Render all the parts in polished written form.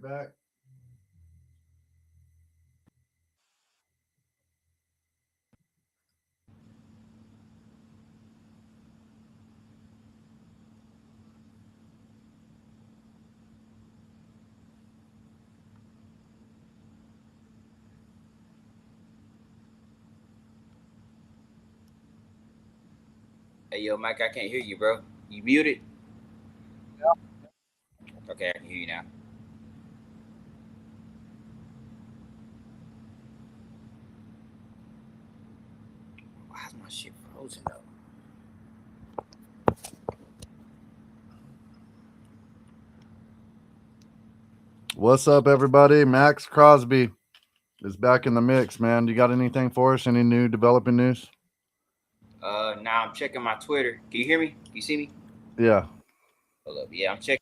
back. Hey, yo, Mike, I can't hear you, bro. You muted? Okay, I can hear you now. Why is my shit frozen though? What's up, everybody? Max Crosby is back in the mix, man. You got anything for us? Any new developing news? Now I'm checking my Twitter. Can you hear me? Can you see me? Yeah. Hold up. Yeah, I'm checking.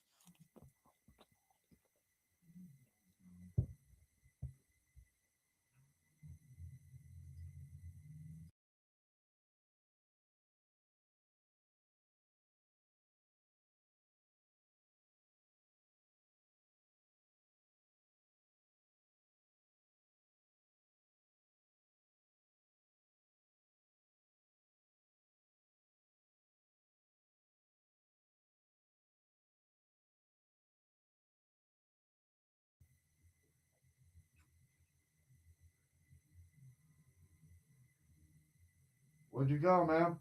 Where'd you go, man?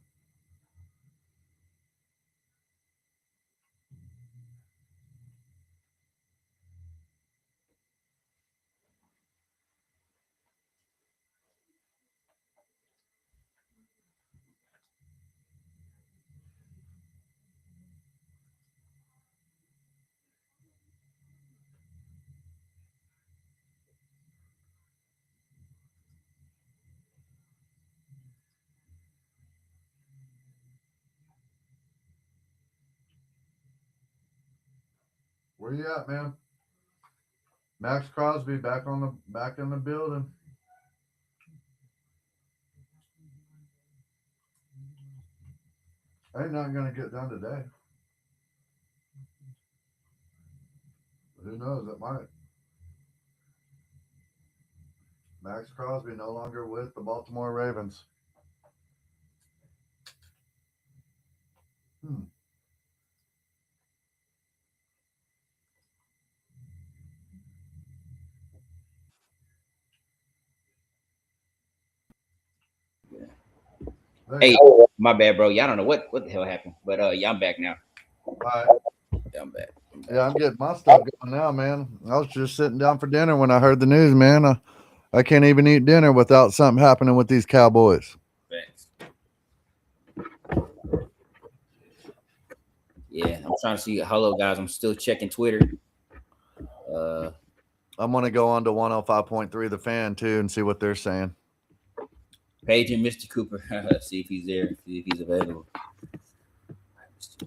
Where you at, man? Max Crosby back in the building. Ain't nothing gonna get done today. Who knows? It might. Max Crosby no longer with the Baltimore Ravens. Hmm. There you Hey, go. my bad, bro. Y'all don't know what the hell happened, but yeah, I'm back now. All right. Yeah, I'm back. Yeah, I'm getting my stuff going now, man. I was just sitting down for dinner when I heard the news, man. I can't even eat dinner without something happening with these Cowboys. Thanks. Yeah, I'm trying to see. Hello, guys. I'm still checking Twitter. Uh, I'm going to go on to 105.3 The Fan, too, and see what they're saying. paging Mr. Cooper. See if he's there. See if he's available.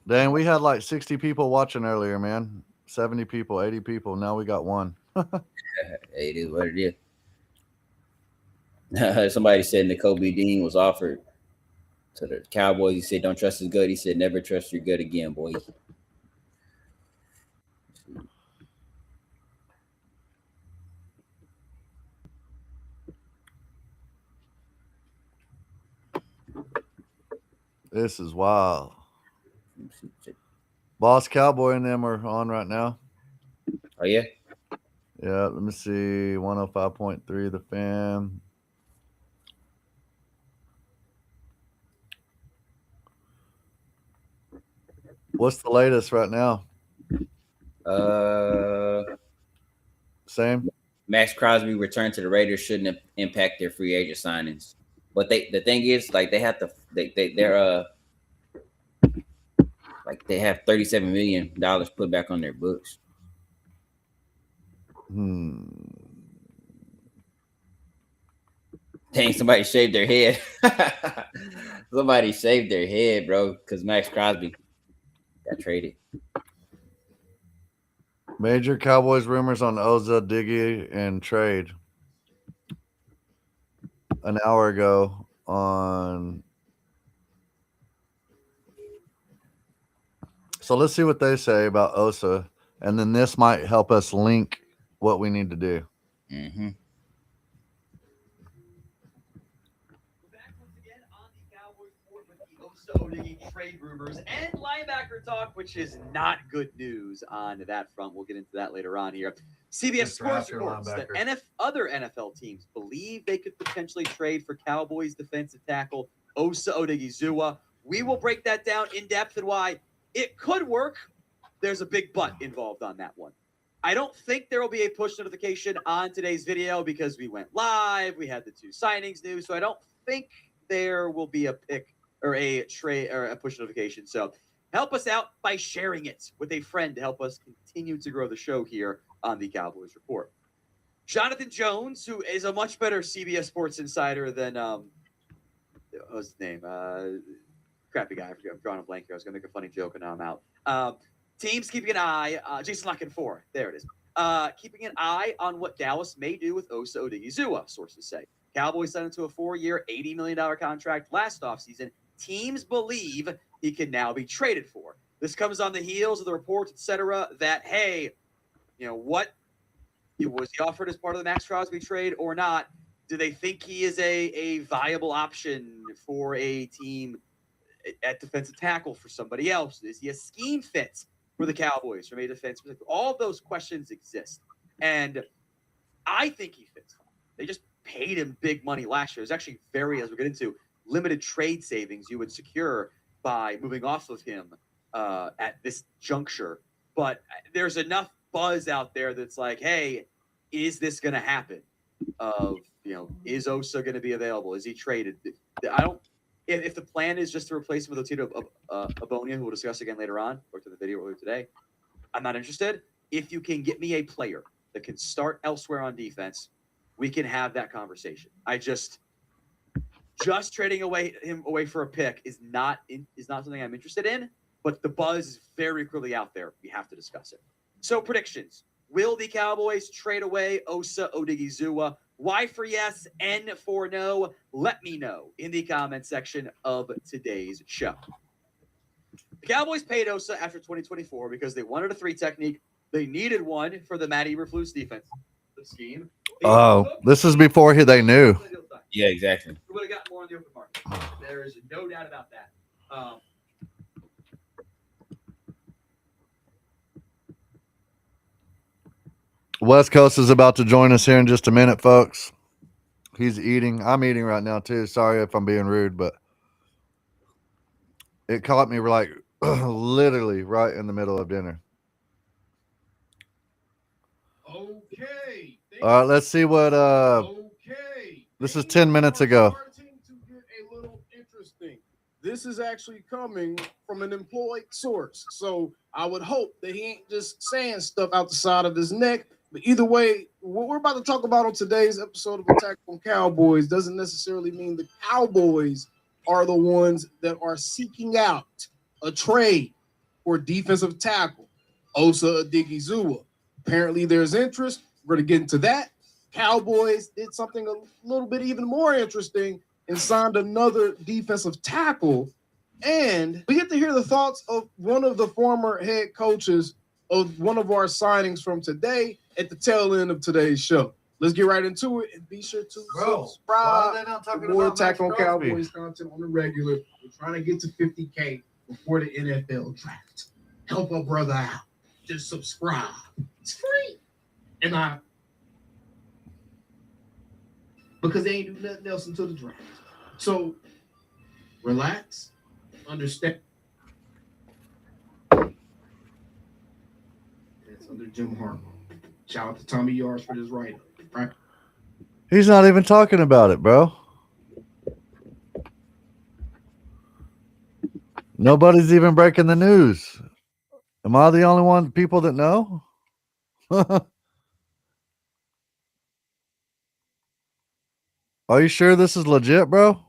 Dang, we had like 60 people watching earlier, man. 70 people, 80 people. Now we got one. Hey, it is what it is. Somebody said Nicole B. Dean was offered to the Cowboys. He said, "Don't trust his gut." He said, "Never trust your gut again, boy." This is wild. Boss Cowboy and them are on right now. Oh yeah. Yeah, let me see. 105.3 The Fan. What's the latest right now? Uh, Same? Max Crosby returned to the Raiders shouldn't impact their free agent signings, but the thing is, like they have to they're like they have $37 million put back on their books. Hmm. Dang, somebody shaved their head. Somebody shaved their head, bro, because Max Crosby got traded. Major Cowboys rumors on Oza, Diggy, and trade an hour ago on. So let's see what they say about Osa, and then this might help us link what we need to do. Mm-hmm. Back once again on the Cowboys report with the Osa Odigi trade rumors and linebacker talk, which is not good news on that front. We'll get into that later on here. CBS Just Sports draft your reports that linebacker. other NFL teams believe they could potentially trade for Cowboys defensive tackle Osa Odigizua. We will break that down in depth and why it could work. There's a big but involved on that one. I don't think there will be a push notification on today's video because we went live. We had the 2 signings news. So I don't think there will be a pick or a trade or a push notification. So help us out by sharing it with a friend to help us continue to grow the show here on the Cowboys Report. Jonathan Jones, who is a much better CBS Sports insider than what's his name? Crappy guy. I forget. I'm drawing a blank here. I was gonna make a funny joke and now I'm out. Teams keeping an eye. Jason Locken 4. There it is. Keeping an eye on what Dallas may do with Osa Odigizua, sources say. Cowboys signed into a 4-year, $80 million contract last offseason. Teams believe he can now be traded for. This comes on the heels of the reports, etc., that, hey, you know, what was he offered as part of the Max Crosby trade or not? Do they think he is a viable option for a team at defensive tackle for somebody else? Is he a scheme fit for the Cowboys from a defense perspective? All of those questions exist. And I think he fits. They just paid him big money last year. There's actually very, as we'll get into, limited trade savings you would secure by moving off of him at this juncture. But there's enough buzz out there that's like, hey, is this going to happen? Is Osa going to be available? Is he traded? I don't. If the plan is just to replace him with Otito Abonia, who we'll discuss again later on, or to the video earlier today, I'm not interested. If you can get me a player that can start elsewhere on defense, we can have that conversation. I just trading him away for a pick is not something I'm interested in. But the buzz is very clearly out there. We have to discuss it. So predictions: will the Cowboys trade away Osa Odigizua? Y for yes, N for no. Let me know in the comment section of today's show. The Cowboys paid Osa after 2024 because they wanted a 3 technique. They needed one for the Matt Eberflus defense scheme. Oh, this is before they knew. Yeah, exactly. We would have gotten more on the open market. There is no doubt about that. West Coast is about to join us here in just a minute, folks. He's eating. I'm eating right now too. Sorry if I'm being rude, but it caught me like literally right in the middle of dinner. Okay. All right, let's see what this is 10 minutes ago. Starting to get a little interesting. This is actually coming from an employed source. So I would hope that he ain't just saying stuff out the side of his neck. But either way, what we're about to talk about on today's episode of Attack on Cowboys doesn't necessarily mean the Cowboys are the ones that are seeking out a trade for defensive tackle Osa Odigizua. Apparently, there's interest. We're going to get into that. Cowboys did something a little bit even more interesting and signed another defensive tackle. And we get to hear the thoughts of one of the former head coaches of one of our signings from today at the tail end of today's show. Let's get right into it and be sure to subscribe for more Attack on Cowboys content on the regular. We're trying to get to 50K before the NFL draft. Help a brother out. Just subscribe. It's free. And because they ain't do nothing else until the draft. So relax, understand. It's under Jim Harbaugh. Shout out to Tommy Yards for this write-up, right? He's not even talking about it, bro. Nobody's even breaking the news. Am I the only people that know? Are you sure this is legit, bro?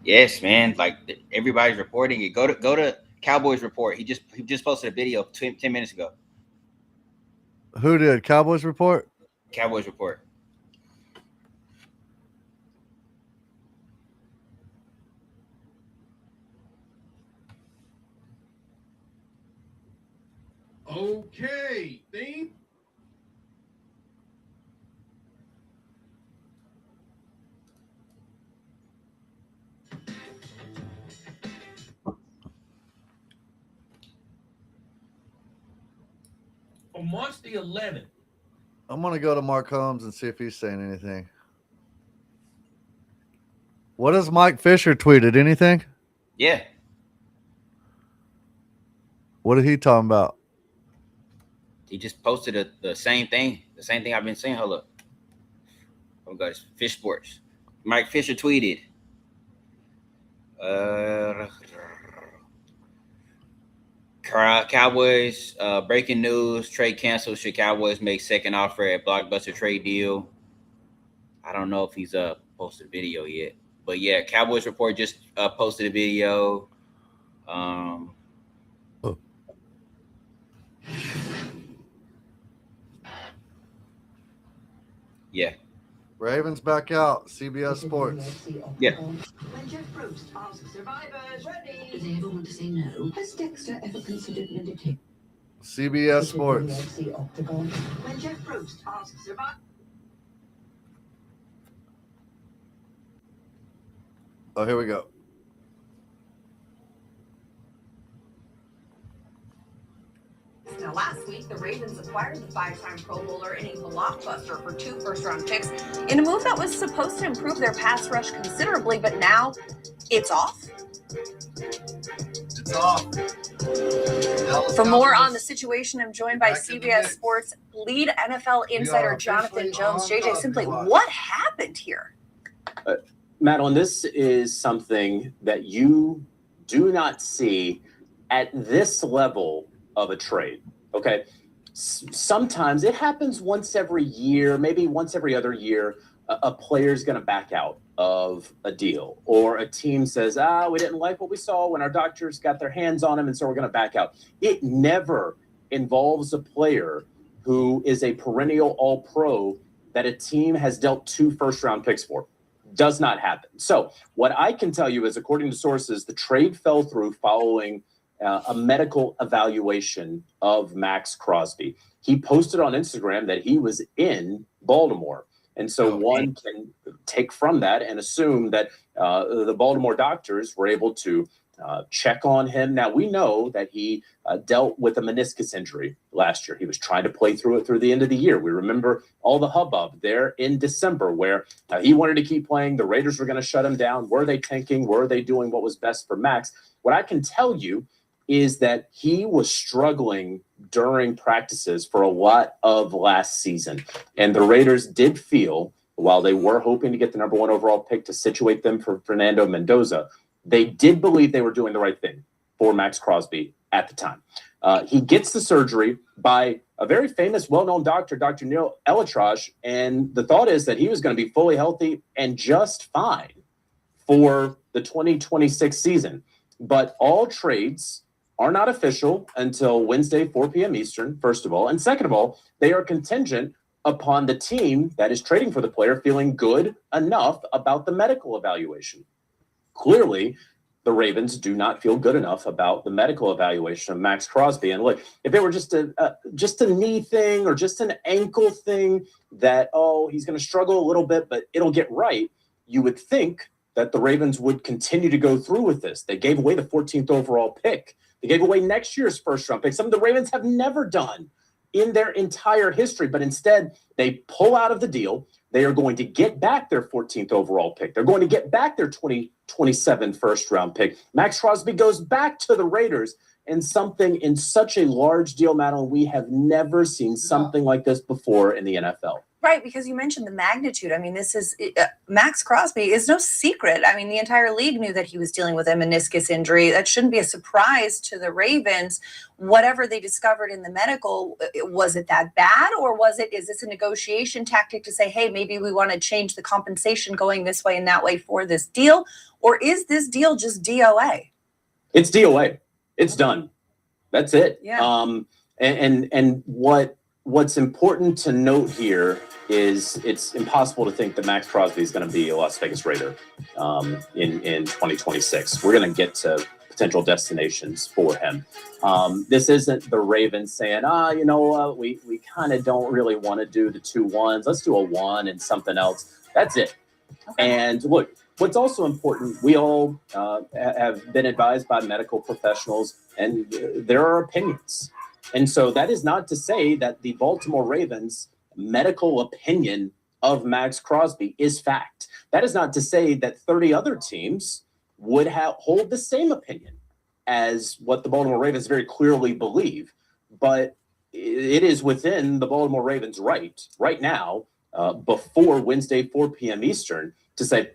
Yes, man. Like everybody's reporting it. Go to Cowboys Report. He just posted a video 10 minutes ago. Who did? Cowboys Report? Cowboys Report. Okay, theme. on March the 11th. I'm gonna go to Mark Holmes and see if he's saying anything. What has Mike Fisher tweeted? Anything? Yeah. What are he talking about? He just posted the same thing. The same thing I've been saying. Hold up. Oh God, it's Fish Sports. Mike Fisher tweeted. Cowboys, breaking news, trade canceled. Should Cowboys make second offer at blockbuster trade deal? I don't know if he's posted a video yet. But yeah, Cowboys report just posted a video. Yeah. Ravens back out. CBS Sports. Yeah. When Jeff Probst asks survivors, ready, do they ever want to say no? Has Dexter ever considered meditation? CBS Sports. When Jeff Probst asks survivors. Oh, here we go. Now, last week, the Ravens acquired the 5-time Pro Bowler in a blockbuster for 2 first-round picks in a move that was supposed to improve their pass rush considerably, but now it's off. It's off. For more on the situation, I'm joined by CBS Sports lead NFL insider Jonathan Jones. JJ, simply, what happened here? Madeline, this is something that you do not see at this level of a trade. Okay. Sometimes it happens once every year, maybe once every other year, a player's going to back out of a deal, or a team says, we didn't like what we saw when our doctors got their hands on him, and so we're going to back out. It never involves a player who is a perennial all-pro that a team has dealt 2 first-round picks for. Does not happen. So what I can tell you is, according to sources, the trade fell through following a medical evaluation of Max Crosby. He posted on Instagram that he was in Baltimore. And so one can take from that and assume that the Baltimore doctors were able to check on him. Now, we know that he dealt with a meniscus injury last year. He was trying to play through it through the end of the year. We remember all the hubbub there in December where he wanted to keep playing. The Raiders were going to shut him down. Were they tanking? Were they doing what was best for Max? What I can tell you is that he was struggling during practices for a lot of last season. And the Raiders did feel, while they were hoping to get the number 1 overall pick to situate them for Fernando Mendoza, they did believe they were doing the right thing for Max Crosby at the time. He gets the surgery by a very famous, well-known doctor, Dr. Neil Elatraj, and the thought is that he was going to be fully healthy and just fine for the 2026 season. But all trades are not official until Wednesday, 4 p.m. Eastern, first of all. And second of all, they are contingent upon the team that is trading for the player feeling good enough about the medical evaluation. Clearly, the Ravens do not feel good enough about the medical evaluation of Max Crosby. And look, if it were just a knee thing or just an ankle thing that, he's going to struggle a little bit, but it'll get right, you would think that the Ravens would continue to go through with this. They gave away the 14th overall pick. They gave away next year's first-round pick, something the Ravens have never done in their entire history. But instead, they pull out of the deal. They are going to get back their 14th overall pick. They're going to get back their 2027 first-round pick. Max Crosby goes back to the Raiders, and something in such a large deal, Madeline, we have never seen something like this before in the NFL. Right, because you mentioned the magnitude. I mean, this is Max Crosby is no secret. I mean, the entire league knew that he was dealing with a meniscus injury. That shouldn't be a surprise to the Ravens. Whatever they discovered in the medical, was it that bad, or is this a negotiation tactic to say, hey, maybe we want to change the compensation going this way and that way for this deal, or is this deal just DOA? It's DOA. It's done. That's it. Yeah. And what's important to note here is it's impossible to think that Max Crosby is going to be a Las Vegas Raider in 2026. We're going to get to potential destinations for him. This isn't the Ravens saying, we kind of don't really want to do the 2-1s. Let's do a 1 and something else. That's it. Okay. And look, what's also important, we all have been advised by medical professionals, and there are opinions. And so that is not to say that the Baltimore Ravens medical opinion of Max Crosby is fact. That is not to say that 30 other teams would hold the same opinion as what the Baltimore Ravens very clearly believe. But it is within the Baltimore Ravens' right now, before Wednesday, 4 p.m. Eastern, to say,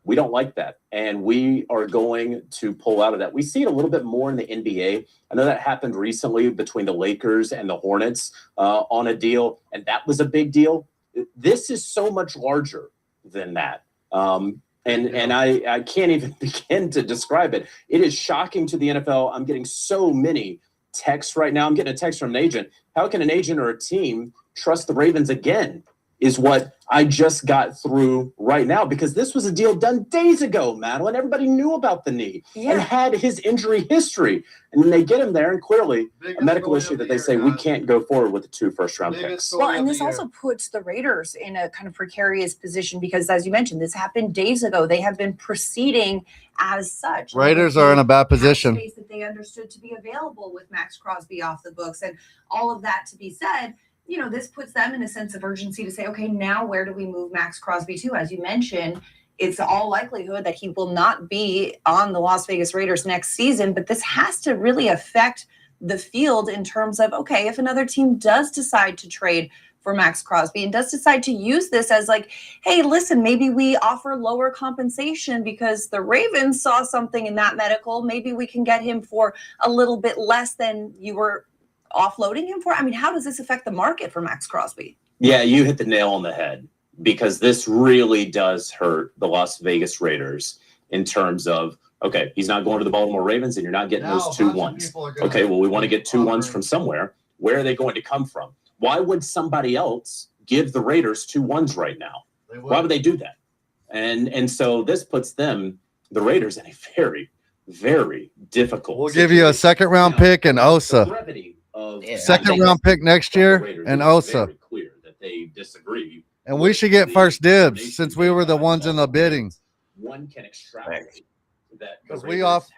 we don't like that, and we are going to pull out of that. We see it a little bit more in the NBA. I know that happened recently between the Lakers and the Hornets on a deal, and that was a big deal. This is so much larger than that. And I can't even begin to describe it. It is shocking to the NFL. I'm getting so many texts right now. I'm getting a text from an agent. How can an agent or a team trust the Ravens again? Is what I just got through right now, because this was a deal done days ago, Madeline. Everybody knew about the knee and had his injury history. And then they get him there, and clearly a medical issue that they say we can't go forward with the 2 first-round picks. Well, and this also puts the Raiders in a kind of precarious position because, as you mentioned, this happened days ago. They have been proceeding as such. Raiders are in a bad position. Space that they understood to be available with Max Crosby off the books, and all of that to be said. You know, this puts them in a sense of urgency to say, okay, now where do we move Max Crosby to? As you mentioned, it's all likelihood that he will not be on the Las Vegas Raiders next season, but this has to really affect the field in terms of, okay, if another team does decide to trade for Max Crosby and does decide to use this as like, hey, listen, maybe we offer lower compensation because the Ravens saw something in that medical. Maybe we can get him for a little bit less than you were offloading him for. I mean, how does this affect the market for Max Crosby? Yeah, you hit the nail on the head, because this really does hurt the Las Vegas Raiders in terms of, okay, he's not going to the Baltimore Ravens and you're not getting those 2 ones. Okay, well, we want to get 2 ones from somewhere. Where are they going to come from? Why would somebody else give the Raiders 2 ones right now? Why would they do that? And so this puts the Raiders, in a very, very difficult We'll situation. give you a second-round pick and Osa. Second-round pick next year and Osa. Very clear that they disagree. And we should get first dibs since we were the ones in the bidding. One can extrapolate that Because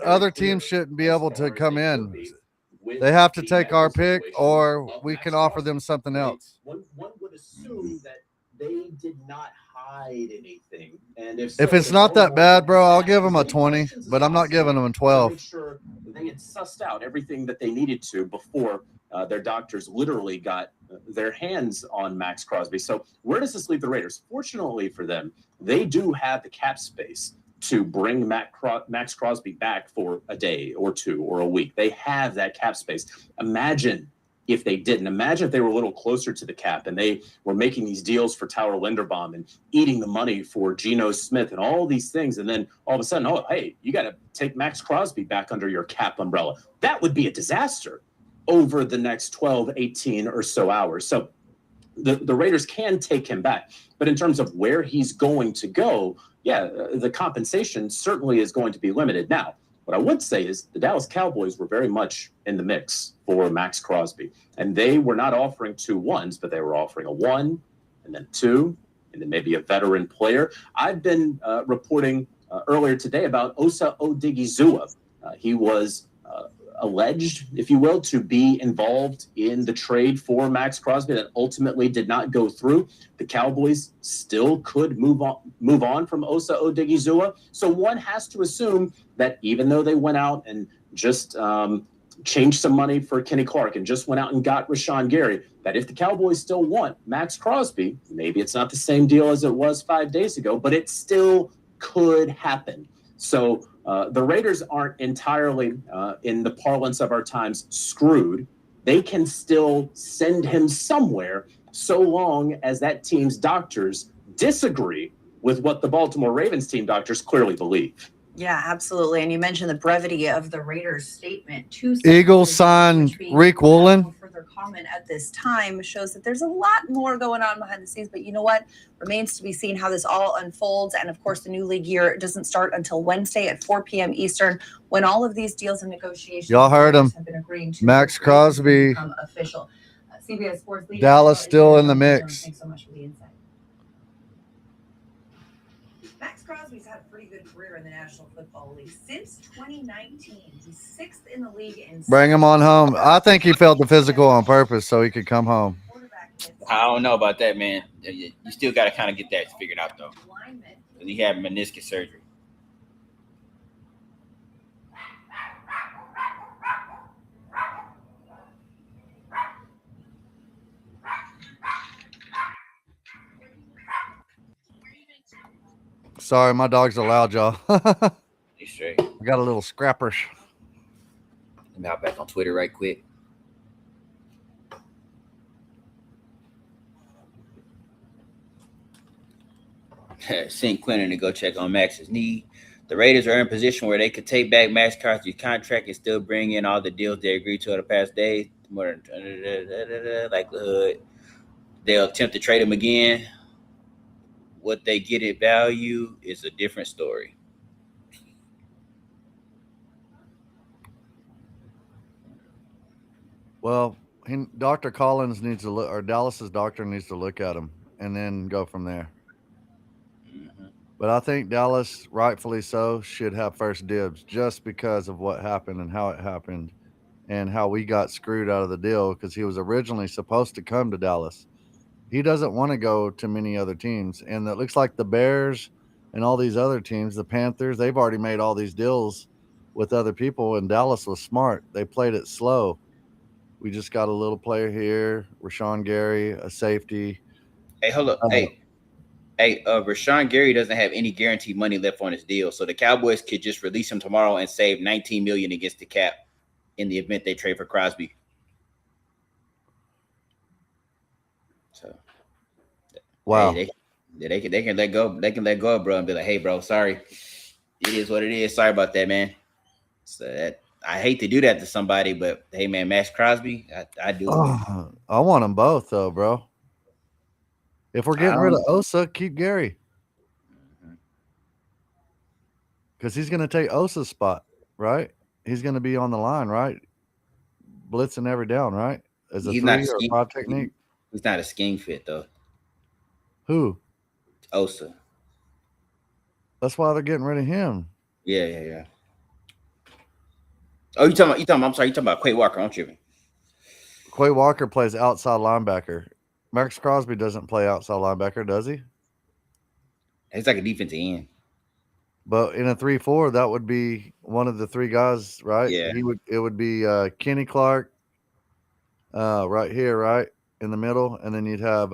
other teams shouldn't be able to come in. They have to take our pick, or we can offer them something else. One would assume that they did not hide anything. And if it's not that bad, bro, I'll give them a 20, but I'm not giving them a 12. Make sure they had sussed out everything that they needed to before their doctors literally got their hands on Max Crosby. So where does this leave the Raiders? Fortunately for them, they do have the cap space to bring Max Crosby back for a day or 2 or a week. They have that cap space. Imagine if they didn't. Imagine if they were a little closer to the cap and they were making these deals for Tyler Linderbaum and eating the money for Geno Smith and all these things. And then all of a sudden, oh, hey, you got to take Max Crosby back under your cap umbrella. That would be a disaster over the next 12, 18 or so hours. So the Raiders can take him back. But in terms of where he's going to go, yeah, the compensation certainly is going to be limited. Now, what I would say is the Dallas Cowboys were very much in the mix for Max Crosby. And they were not offering 2 ones, but they were offering a 1 and then 2 and then maybe a veteran player. I've been reporting earlier today about Osa Odigizua. He was alleged, if you will, to be involved in the trade for Max Crosby that ultimately did not go through. The Cowboys still could move on from Osa Odigizua. So one has to assume that even though they went out and just changed some money for Kenny Clark and just went out and got Rashawn Gary, that if the Cowboys still want Max Crosby, maybe it's not the same deal as it was 5 days ago, but it still could happen. So the Raiders aren't entirely, in the parlance of our times, screwed. They can still send him somewhere so long as that team's doctors disagree with what the Baltimore Ravens team doctors clearly believe. Yeah, absolutely. And you mentioned the brevity of the Raiders' statement. Eagles signed Rick Woolen. Further comment at this time shows that there's a lot more going on behind the scenes. But you know what? Remains to be seen how this all unfolds. And of course, the new league year doesn't start until Wednesday at 4 p.m. Eastern, when all of these deals and negotiations y'all heard him. Have been agreeing to Max Crosby. Become official. CBS Sports leader, Dallas still in the mix. Thanks so much for the insight. Max Crosby's had a pretty good career in the National Football League since 2019. He's 6th in the league in Bring him on home. I think he felt the physical on purpose so he could come home. I don't know about that, man. You still got to kind of get that figured out, though. He had meniscus surgery. Sorry, my dogs are loud, y'all. He's straight. We got a little scrappers. I'm out back on Twitter right quick. Sent Quentin to go check on Max's knee. The Raiders are in a position where they could take back Max Crosby's contract and still bring in all the deals they agreed to over the past days. More than likelihood they'll attempt to trade him again. What they get at value is a different story. Well, Dr. Collins needs to look, or Dallas's doctor needs to look at him and then go from there. But I think Dallas, rightfully so, should have first dibs just because of what happened and how it happened and how we got screwed out of the deal because he was originally supposed to come to Dallas. He doesn't want to go to many other teams. And it looks like the Bears and all these other teams, the Panthers, they've already made all these deals with other people, and Dallas was smart. They played it slow. We just got a little player here, Rashawn Gary, a safety. Hey, hold up. Rashawn Gary doesn't have any guaranteed money left on his deal, so the Cowboys could just release him tomorrow and save $19 million against the cap in the event they trade for Crosby. So, wow, hey, they can let go. They can let go, bro, and be like, "Hey, bro, sorry. It is what it is. Sorry about that, man." So I hate to do that to somebody, but hey, man, Max Crosby, I do. I want them both, though, bro. If we're getting rid of Osa, keep Gary. Because he's going to take Osa's spot, right? He's going to be on the line, right? Blitzing every down, right? As a 3 or 5 technique. He's not a scheme fit, though. Who? Osa. That's why they're getting rid of him. Yeah. Oh, I'm sorry, you talking about Quay Walker, aren't you? Quay Walker plays outside linebacker. Max Crosby doesn't play outside linebacker, does he? He's like a defensive end. But in a 3-4, that would be one of the 3 guys, right? Yeah. It would be Kenny Clark right here, right in the middle, and then you'd have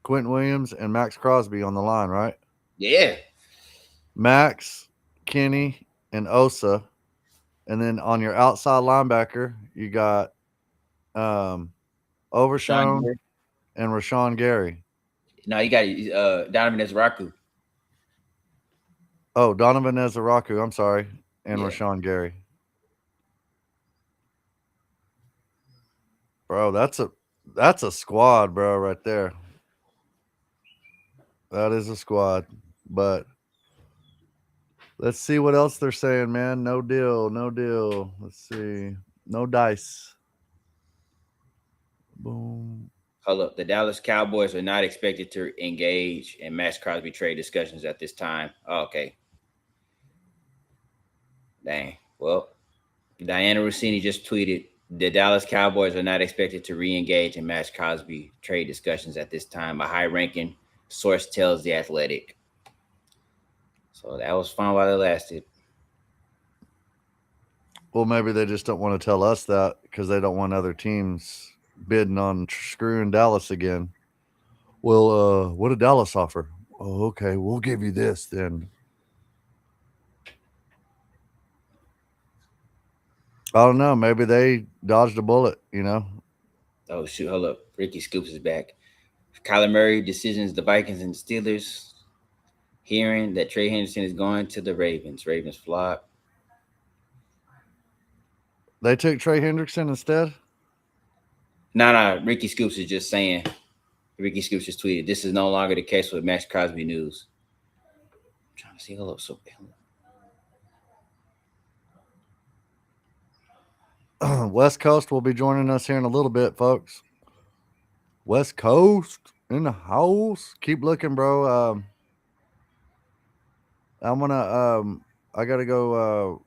Quentin Williams and Max Crosby on the line, right? Yeah. Max, Kenny, and Osa, and then on your outside linebacker, you got Overshown and Rashawn Gary. No, you got Donovan Ezraku. Oh, Donovan Ezraku, I'm sorry, and Rashawn Gary. Bro, that's a squad, bro, right there. That is a squad. But let's see what else they're saying, man. No deal. Let's see. No dice. Boom. Hold up. The Dallas Cowboys are not expected to engage in Max Crosby trade discussions at this time. Oh, okay. Dang. Well, Diana Rossini just tweeted, the Dallas Cowboys are not expected to re-engage in Max Crosby trade discussions at this time. A high-ranking source tells The Athletic. So that was fun while it lasted. Well, maybe they just don't want to tell us that because they don't want other teams bidding on screwing Dallas again. Well, what did Dallas offer? Oh, okay, we'll give you this then. I don't know. Maybe they dodged a bullet, you know? Oh, shoot. Hold up. Ricky Scoops is back. Kyler Murray decisions the Vikings and Steelers. Hearing that Trey Henderson is going to the Ravens. Ravens flop. They took Trey Hendrickson instead? No. Ricky Scoops is just saying. Ricky Scoops just tweeted, this is no longer the case with Max Crosby news. I'm trying to see. Hold up. West Coast will be joining us here in a little bit, folks. West Coast in the house. Keep looking, bro. I'm gonna I gotta go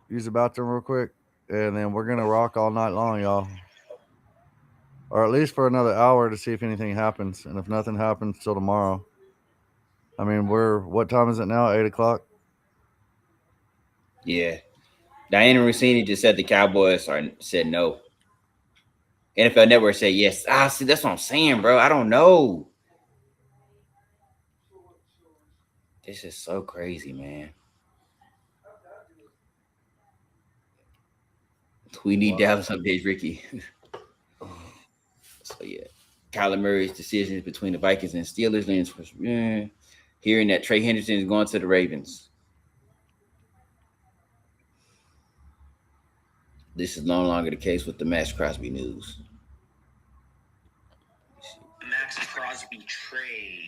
use the bathroom real quick, and then we're gonna rock all night long, y'all. Or at least for another hour to see if anything happens. And if nothing happens till tomorrow. I mean, what time is it now? 8 o'clock? Yeah. Diana Rossini just said the Cowboys said no. NFL Network said yes. See, that's what I'm saying, bro. I don't know. This is so crazy, man. We need Dallas updates, Ricky. So yeah, Kyler Murray's decisions between the Vikings and Steelers leans for hearing that Trey Henderson is going to the Ravens. This is no longer the case with the Max Crosby news. Max Crosby trade.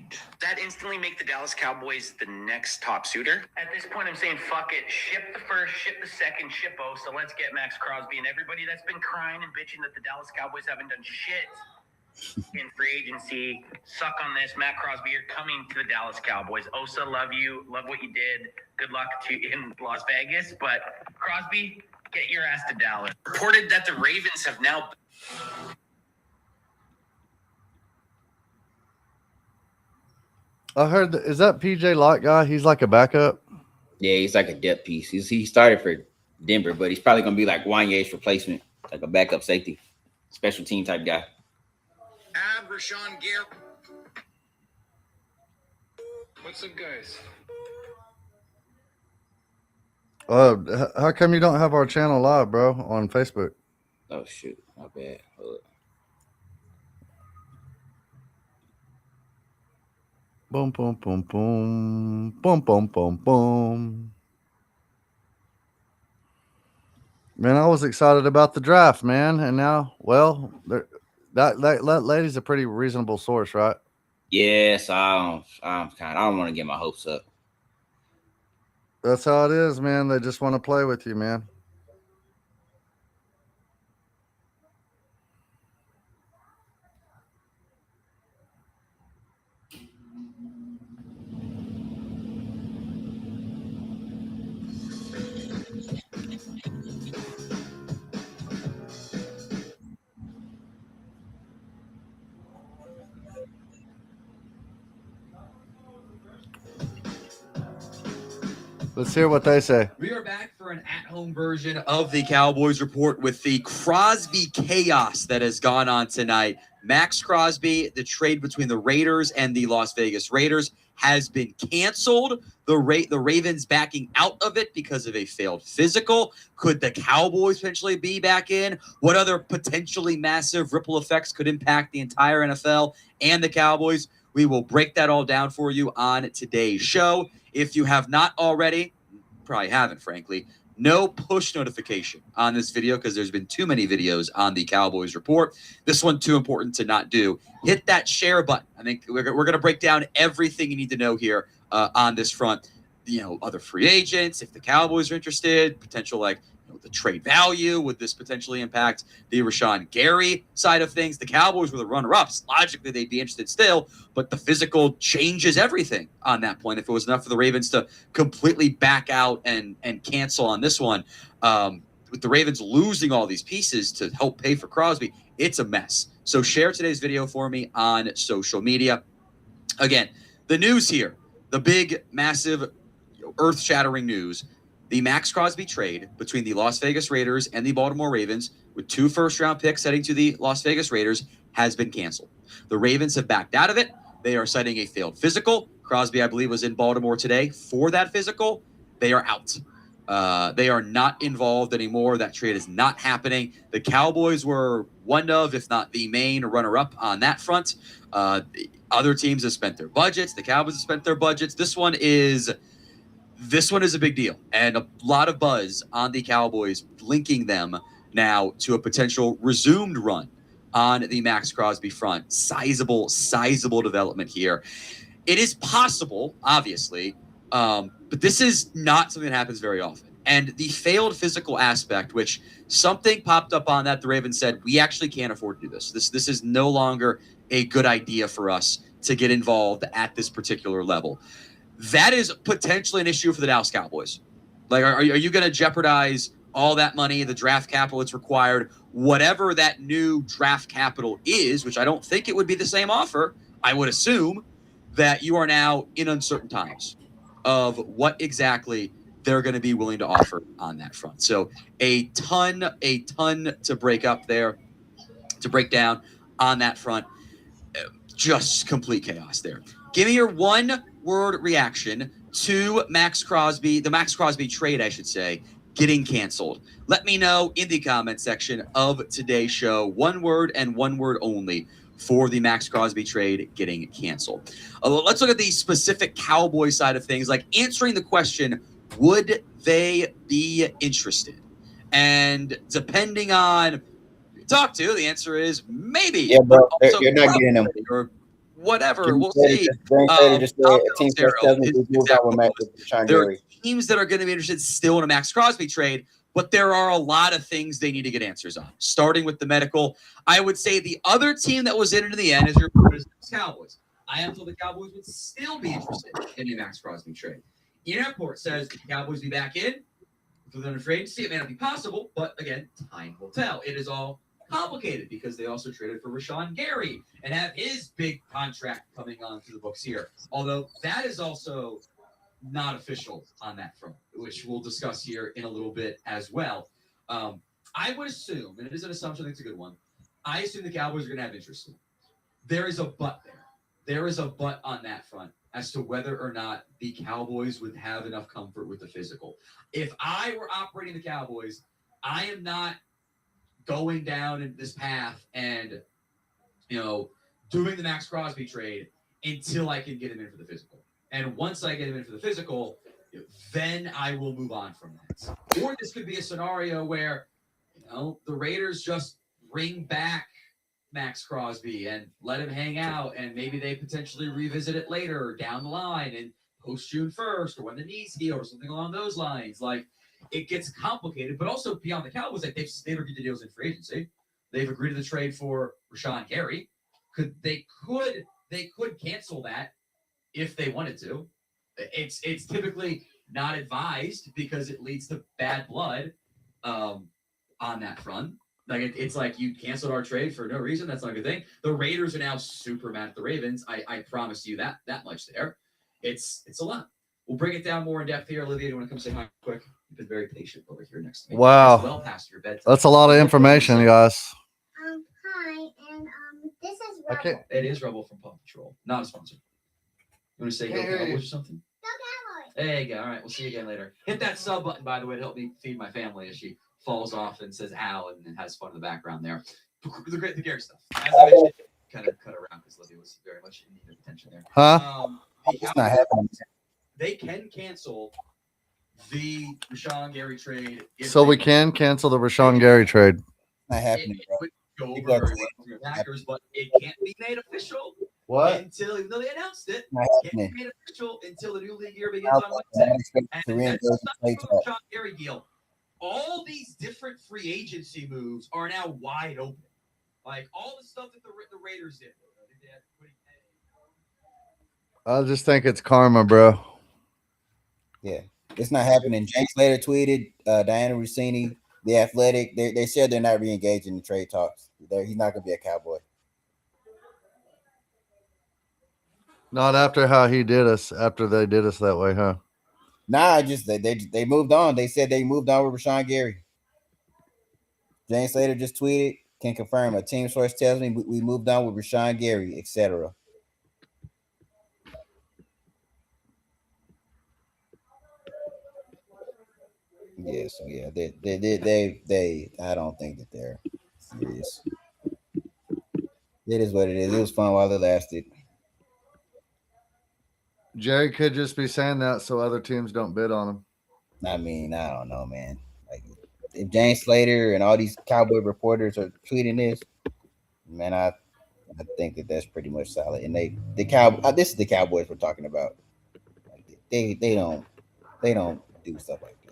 Does that instantly make the Dallas Cowboys the next top suitor? At this point, I'm saying fuck it. Ship the first, ship the second, ship both. So let's get Max Crosby, and everybody that's been crying and bitching that the Dallas Cowboys haven't done shit in free agency, suck on this. Matt Crosby, you're coming to the Dallas Cowboys. Osa, love you. Love what you did. Good luck to you in Las Vegas. But Crosby, get your ass to Dallas. Reported that the Ravens have now... I heard is that PJ Locke guy? He's like a backup. Yeah, he's like a depth piece. He started for Denver, but he's probably gonna be like Wanye's replacement, like a backup safety, special team type guy. Rashawn Gare. What's up, guys? How come you don't have our channel live, bro, on Facebook? Oh shoot, my bad. Hold up. Boom, boom, boom, boom, boom, boom, boom, boom. Man, I was excited about the draft, man, and now, well, that lady's a pretty reasonable source, right? Yes, I don't want to get my hopes up. That's how it is, man. They just want to play with you, man. Let's hear what they say. We are back for an at-home version of the Cowboys Report with the Crosby chaos that has gone on tonight. Max Crosby, the trade between the Raiders and the Las Vegas Raiders has been canceled. The Ravens backing out of it because of a failed physical. Could the Cowboys potentially be back in? What other potentially massive ripple effects could impact the entire NFL and the Cowboys? We will break that all down for you on today's show. If you have not already, probably haven't, frankly, no push notification on this video because there's been too many videos on the Cowboys Report. This one too important to not do. Hit that share button. I think we're going to break down everything you need to know here on this front. You know, other free agents, if the Cowboys are interested, potential like the trade value, would this potentially impact the Rashawn Gary side of things? The Cowboys were the runner-ups. Logically, they'd be interested still, but the physical changes everything on that point. If it was enough for the Ravens to completely back out and cancel on this one, with the Ravens losing all these pieces to help pay for Crosby, it's a mess. So share today's video for me on social media. Again, the news here, the big, massive, earth-shattering news. The Max Crosby trade between the Las Vegas Raiders and the Baltimore Ravens, with 2 first-round picks heading to the Las Vegas Raiders, has been canceled. The Ravens have backed out of it. They are citing a failed physical. Crosby, I believe, was in Baltimore today for that physical. They are out. They are not involved anymore. That trade is not happening. The Cowboys were one of, if not the main runner-up on that front. Other teams have spent their budgets. The Cowboys have spent their budgets. This one is a big deal, and a lot of buzz on the Cowboys linking them now to a potential resumed run on the Max Crosby front. Sizable development here. It is possible, obviously, but this is not something that happens very often. And the failed physical aspect, which something popped up on that, the Ravens said, we actually can't afford to do this. This is no longer a good idea for us to get involved at this particular level. that is potentially an issue for the Dallas Cowboys. Like, are you going to jeopardize all that money, the draft capital that's required, whatever that new draft capital is, which I don't think it would be the same offer. I would assume that you are now in uncertain times of what exactly they're going to be willing to offer on that front. So a ton to break up there, to break down on that front. Just complete chaos there. Give me your one-word reaction to Max Crosby, the Max Crosby trade, I should say, getting canceled. Let me know in the comment section of today's show. One word and one word only for the Max Crosby trade getting canceled. Let's look at the specific Cowboy side of things, like answering the question, would they be interested? And depending on talk to, the answer is maybe. Yeah, bro, you're not getting them. Or whatever, James we'll Slater see. just said a team first tells me we moved out with Sean There are Gary. teams that are going to be interested still in a Max Crosby trade, but there are a lot of things they need to get answers on, starting with the medical. I would say the other team that was in it in the end is your Cowboys. I am told the Cowboys would still be interested in a Max Crosby trade. Ian Airport says the Cowboys be back in. If they're afraid to see, it may not be possible, but again, time will tell. It is all complicated because they also traded for Rashawn Gary and have his big contract coming onto the books here. Although that is also not official on that front, which we'll discuss here in a little bit as well. I would assume, and it is an assumption, I think it's a good one, I assume the Cowboys are going to have interest in it. There is a but there. There is a but on that front as to whether or not the Cowboys would have enough comfort with the physical. If I were operating the Cowboys, I am not going down in this path and, doing the Max Crosby trade until I can get him in for the physical. And once I get him in for the physical, then I will move on from that. Or this could be a scenario where, the Raiders just bring back Max Crosby and let him hang out, and maybe they potentially revisit it later down the line and post June 1st or when the knees heal or something along those lines. Like, it gets complicated, but also beyond the Cowboys, like they've agreed to deals in free agency. They've agreed to the trade for Rashawn Gary. They could cancel that if they wanted to. It's typically not advised because it leads to bad blood on that front. Like it's like you canceled our trade for no reason. That's not a good thing. The Raiders are now super mad at the Ravens. I promise you that much there. It's a lot. We'll bring it down more in depth here. Olivia, do you want to come say hi quick? You've been very patient over here next to me. Wow. Well past your bedtime. That's a lot of information, guys. Hi, and this is I Rubble. can't. It is Rebel from Paw Patrol. Not a sponsor. You want to say go Cowboys or something? Go Cowboys. There you go. All right, we'll see you again later. Hit that sub button, by the way, to help me feed my family as she falls off and says ow and has fun in the background there. The Gary stuff. As I mentioned, kind of cut around because Olivia was very much in need of attention there. Huh? It's not happening. They can cancel the Rashawn Gary trade. So we can cancel the Rashawn Gary trade. It's not happening, bro. Would go People over are very well for the Packers, but it can't be made official until, even though they announced it, Not it can't happening. be made official until the new league year begins on Wednesday. And that's not the Rashawn Gary deal. All these different free agency moves are now wide open. Like all the stuff that the Raiders did. I just think it's karma, bro. Yeah, it's not happening. James Slater tweeted, Diana Rossini, The Athletic, they said they're not re-engaged in the trade talks. He's not going to be a Cowboy. Not after how he did us, after they did us that way, huh? Nah, just they moved on. They said they moved on with Rashawn Gary. James Slater just tweeted, can confirm. A team source tells me we moved on with Rashawn Gary, etc. Yeah, so yeah, they I don't think that they're serious. It is what it is. It was fun while it lasted. Jerry could just be saying that so other teams don't bid on him. I mean, I don't know, man. Like, if James Slater and all these Cowboy reporters are tweeting this, man, I think that that's pretty much solid. And this is the Cowboys we're talking about. Like, they don't do stuff like this.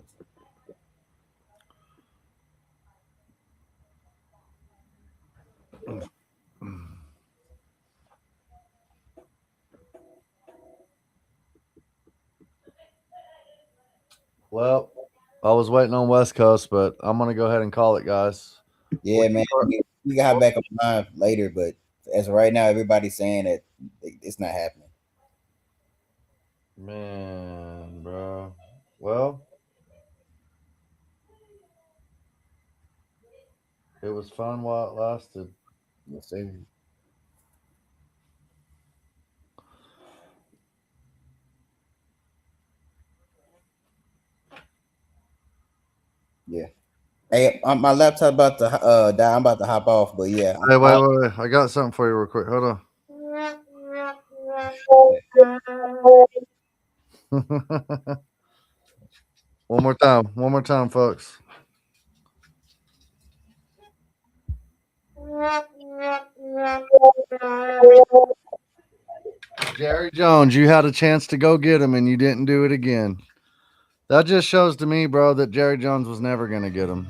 Well, I was waiting on West Coast, but I'm gonna go ahead and call it, guys. Yeah, man. We got back online later, but as of right now, everybody's saying that it's not happening. Man, bro. Well, it was fun while it lasted. Let's see. Yeah. Hey, my laptop about to die. I'm about to hop off, but yeah. Hey, wait. I got something for you real quick. Hold on. One more time, folks. Jerry Jones, you had a chance to go get him and you didn't do it again. That just shows to me, bro, that Jerry Jones was never going to get him.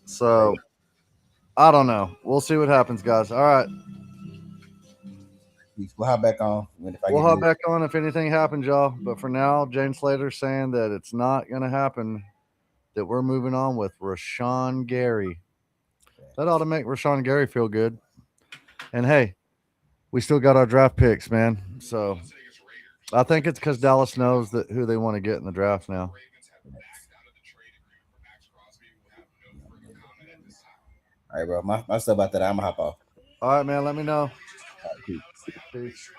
So, I don't know. We'll see what happens, guys. All right. We'll hop back on. We'll hop back on if anything happens, y'all. But for now, Jane Slater's saying that it's not going to happen, that we're moving on with Rashawn Gary. That ought to make Rashawn Gary feel good. And hey, we still got our draft picks, man. So I think it's because Dallas knows that who they want to get in the draft now. All right, bro. My stuff about that. I'm gonna hop off. All right, man. Let me know. All right, peace. Peace.